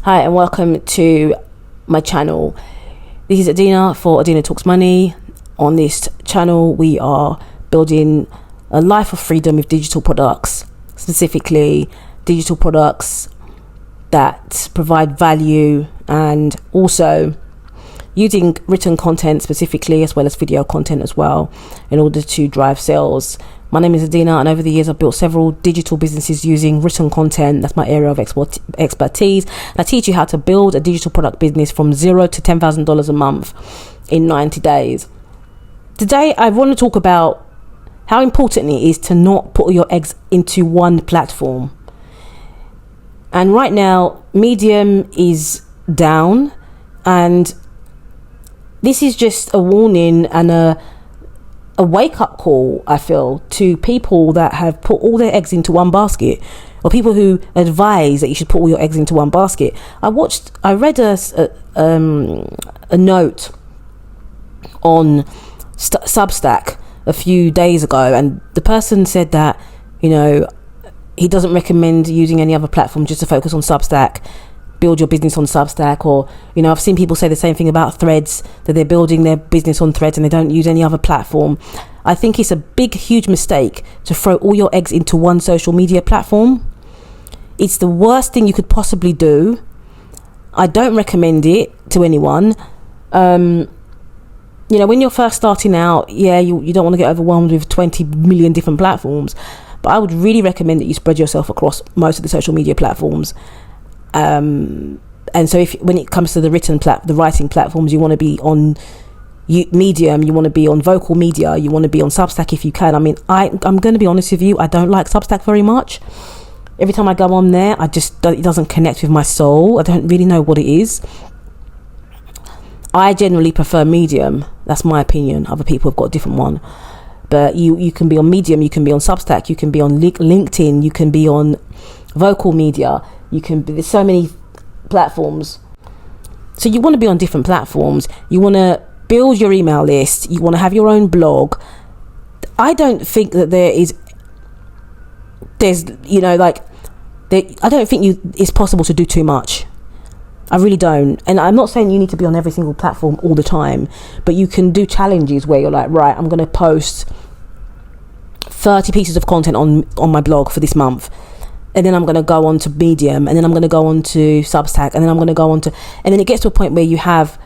Hi and welcome to my channel. This is Adina for Adina Talks Money. On this channel we are building a life of freedom with digital products, specifically digital products that provide value, and also using written content specifically as well as video content as well in order to drive sales. My name is Adina, and over the years I've built several digital businesses using written content. That's my area of expertise. And I teach you how to build a digital product business from $0 to $10,000 a month in 90 days. Today I want to talk about how important it is to not put all your eggs into one platform. And right now Medium is down, and this is just a warning and a wake-up call, I feel, to people that have put all their eggs into one basket, or people who advise that you should put all your eggs into one basket. I read a note on Substack a few days ago, and the person said that, he doesn't recommend using any other platform, just to focus on Substack, build your business on Substack. Or I've seen people say the same thing about Threads, that they're building their business on Threads and they don't use any other platform. I think it's a huge mistake to throw all your eggs into one social media platform. It's the worst thing you could possibly do. I don't recommend it to anyone. When you're first starting out, you don't want to get overwhelmed with 20 million different platforms, but I would really recommend that you spread yourself across most of the social media platforms. And so when it comes to the writing platforms, you want to be on Medium, you want to be on Vocal Media, you want to be on Substack if you can. I'm going to be honest with you, I don't like Substack very much. Every time I go on there, it doesn't connect with my soul. I don't really know what it is. I generally prefer Medium. That's my opinion. Other people have got a different one. But you can be on Medium, you can be on Substack, you can be on LinkedIn, you can be on Vocal Media. There's so many platforms. So you want to be on different platforms. You want to build your email list. You want to have your own blog. I don't think that I don't think it's possible to do too much. I really don't. And I'm not saying you need to be on every single platform all the time, but you can do challenges where you're like, right, I'm going to post 30 pieces of content on my blog for this month. And then I'm going to go on to Medium, and then I'm going to go on to Substack, and then I'm going to go on to... And then it gets to a point where you have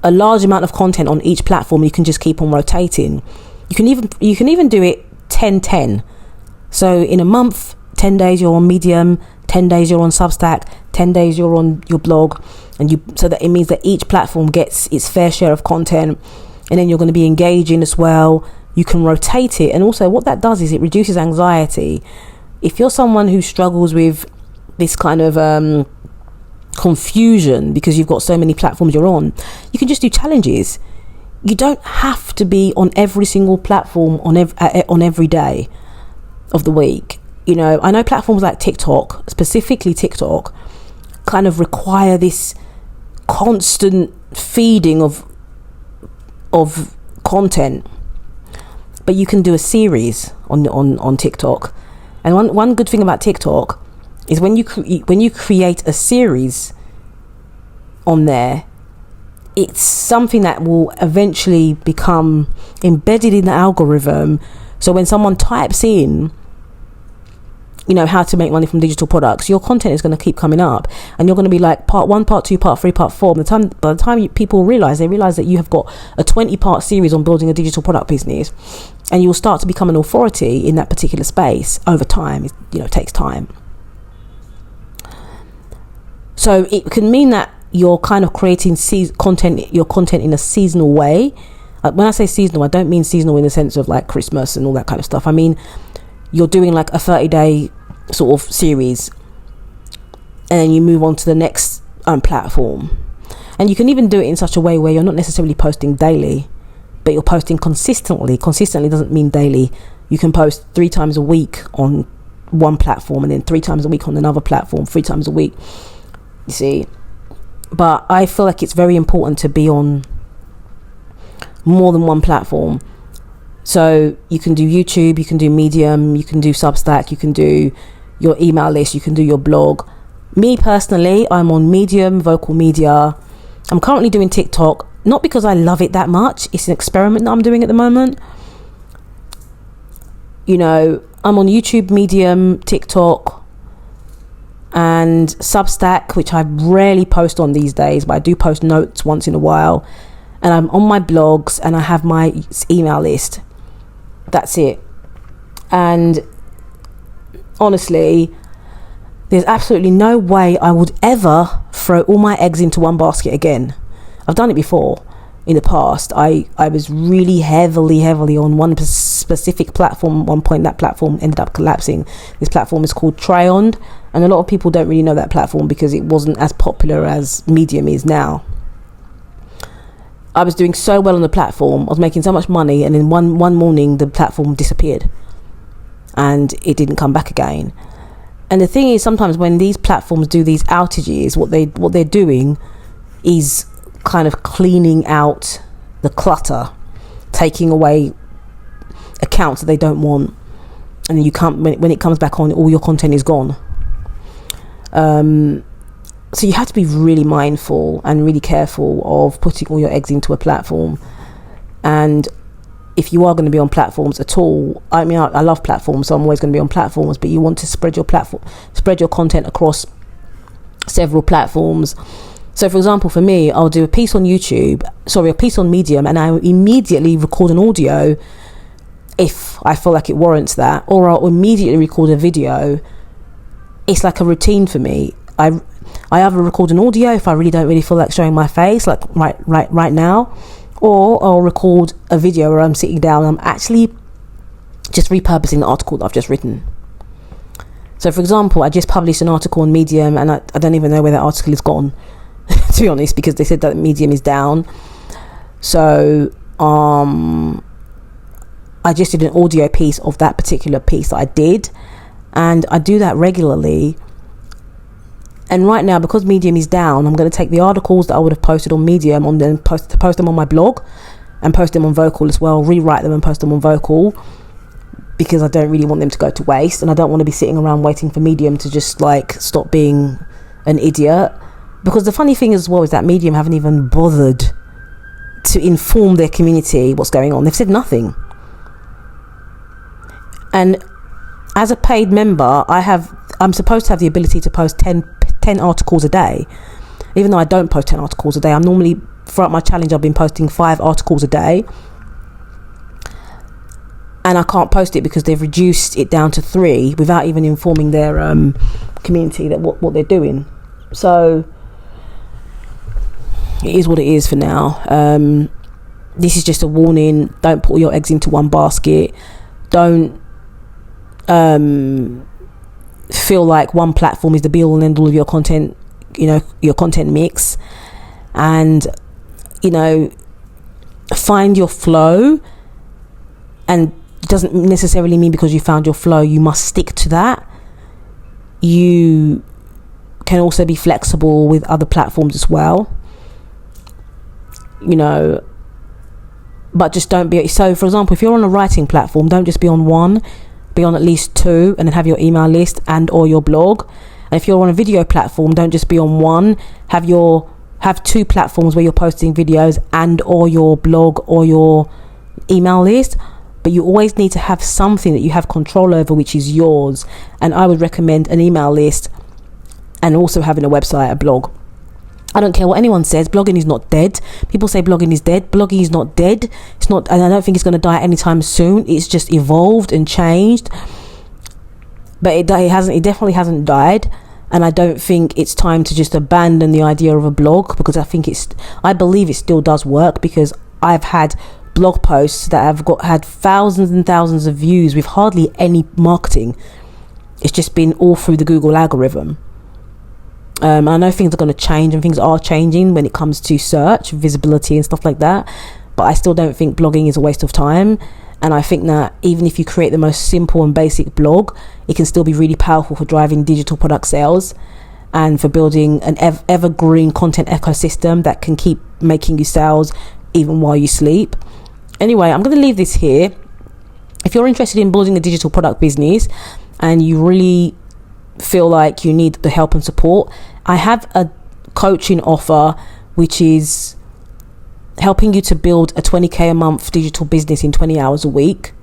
a large amount of content on each platform. You can just keep on rotating. You can even do it 10-10. So in a month, 10 days you're on Medium, 10 days you're on Substack, 10 days you're on your blog, so that it means that each platform gets its fair share of content, and then you're going to be engaging as well. You can rotate it, and also what that does is it reduces anxiety. If you're someone who struggles with this kind of confusion because you've got so many platforms you're on, you can just do challenges. You don't have to be on every single platform on every day of the week. I know platforms like TikTok, specifically TikTok, kind of require this constant feeding of content, but you can do a series on TikTok. And one good thing about TikTok is when you create a series on there, it's something that will eventually become embedded in the algorithm. So when someone types in, how to make money from digital products, your content is going to keep coming up, and you're going to be like part 1, part 2, part 3, part 4. By the time people realize that you have got a 20-part series on building a digital product business, and you'll start to become an authority in that particular space over time. It takes time. So it can mean that you're kind of creating your content in a seasonal way. When I say seasonal, I don't mean seasonal in the sense of like Christmas and all that kind of stuff. I mean, you're doing like a 30-day sort of series, and then you move on to the next platform. And you can even do it in such a way where you're not necessarily posting daily, but you're posting consistently. Consistently doesn't mean daily. You can post 3 times a week on one platform, and then 3 times a week on another platform, 3 times a week, you see. But I feel like it's very important to be on more than one platform. So you can do YouTube, you can do Medium, you can do Substack, you can do your email list, you can do your blog. Me personally, I'm on Medium, Vocal Media. I'm currently doing TikTok, not because I love it that much. It's an experiment that I'm doing at the moment. You know, I'm on YouTube, Medium, TikTok, and Substack, which I rarely post on these days, but I do post notes once in a while. And I'm on my blogs, and I have my email list. That's it. And honestly, there's absolutely no way I would ever throw all my eggs into one basket again. I've done it before in the past. I was really heavily on one specific platform. At one point, that platform ended up collapsing. This platform is called Tryon, and a lot of people don't really know that platform because it wasn't as popular as Medium is now. I was doing so well on the platform. I was making so much money, and then one morning the platform disappeared and it didn't come back again. And the thing is, sometimes when these platforms do these outages, what they're doing is kind of cleaning out the clutter, taking away accounts that they don't want, and then you can't, when it comes back on, all your content is gone. So you have to be really mindful and really careful of putting all your eggs into a platform. And if you are going to be on platforms at all, I mean, I love platforms, so I'm always going to be on platforms, but you want to spread your content across several platforms. So for example, for me, I'll do a piece on a piece on Medium, and I will immediately record an audio if I feel like it warrants that, or I'll immediately record a video. It's like a routine for me. I either record an audio if I really don't feel like showing my face, like right now, or I'll record a video where I'm sitting down and I'm actually just repurposing the article that I've just written. So for example, I just published an article on Medium, and I don't even know where that article is gone, to be honest, because they said that Medium is down. So I just did an audio piece of that particular piece that I did, and I do that regularly. And right now, because Medium is down, I'm going to take the articles that I would have posted on Medium and then post them on my blog and post them on Vocal as well, rewrite them and post them on Vocal, because I don't really want them to go to waste, and I don't want to be sitting around waiting for Medium to just like stop being an idiot. Because the funny thing as well is that Medium haven't even bothered to inform their community what's going on. They've said nothing. And as a paid member, I'm supposed to have the ability to post 10 articles a day, even though I don't post 10 articles a day. I'm normally, throughout my challenge, I've been posting 5 articles a day, and I can't post it because they've reduced it down to 3 without even informing their community that what they're doing. So it is what it is for now. This is just a warning. Don't put all your eggs into one basket. Don't feel like one platform is the be all and end all of your content, your content mix. And find your flow, and it doesn't necessarily mean because you found your flow you must stick to that. You can also be flexible with other platforms as well, but just don't be. So for example, if you're on a writing platform, don't just be on one, be on at least 2, and then have your email list and or your blog. And if you're on a video platform, don't just be on one, have 2 platforms where you're posting videos and or your blog or your email list. But you always need to have something that you have control over, which is yours. And I would recommend an email list and also having a website, a blog. I don't care what anyone says, blogging is not dead. People say blogging is dead. Blogging is not dead. It's not, and I don't think it's going to die anytime soon. It's just evolved and changed. But it definitely hasn't died. And I don't think it's time to just abandon the idea of a blog, because I believe it still does work, because I've had blog posts that have had thousands and thousands of views with hardly any marketing. It's just been all through the Google algorithm. I know things are going to change, and things are changing when it comes to search, visibility and stuff like that, but I still don't think blogging is a waste of time. And I think that even if you create the most simple and basic blog, it can still be really powerful for driving digital product sales and for building an evergreen content ecosystem that can keep making you sales even while you sleep. Anyway, I'm going to leave this here. If you're interested in building a digital product business and you really feel like you need the help and support, I have a coaching offer which is helping you to build a 20k a month digital business in 20 hours a week.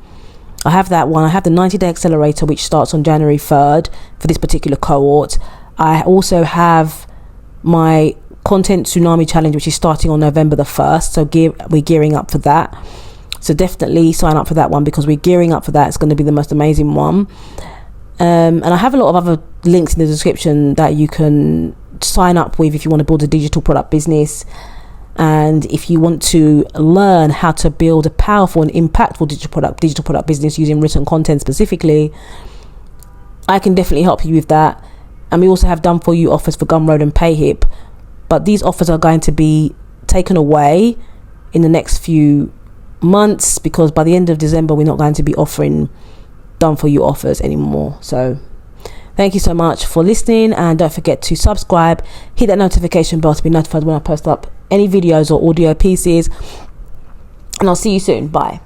I have that one. I have the 90-day accelerator, which starts on January 3rd for this particular cohort. I also have my content tsunami challenge, which is starting on November the 1st. So we're gearing up for that. So definitely sign up for that one, because we're gearing up for that. It's going to be the most amazing one. And I have a lot of other links in the description that you can sign up with if you want to build a digital product business. And if you want to learn how to build a powerful and impactful digital product business using written content specifically, I can definitely help you with that. And we also have done for you offers for Gumroad and PayHip, but these offers are going to be taken away in the next few months, because by the end of December we're not going to be offering done for you offers anymore. So thank you so much for listening, and don't forget to subscribe, hit that notification bell to be notified when I post up any videos or audio pieces, and I'll see you soon. Bye.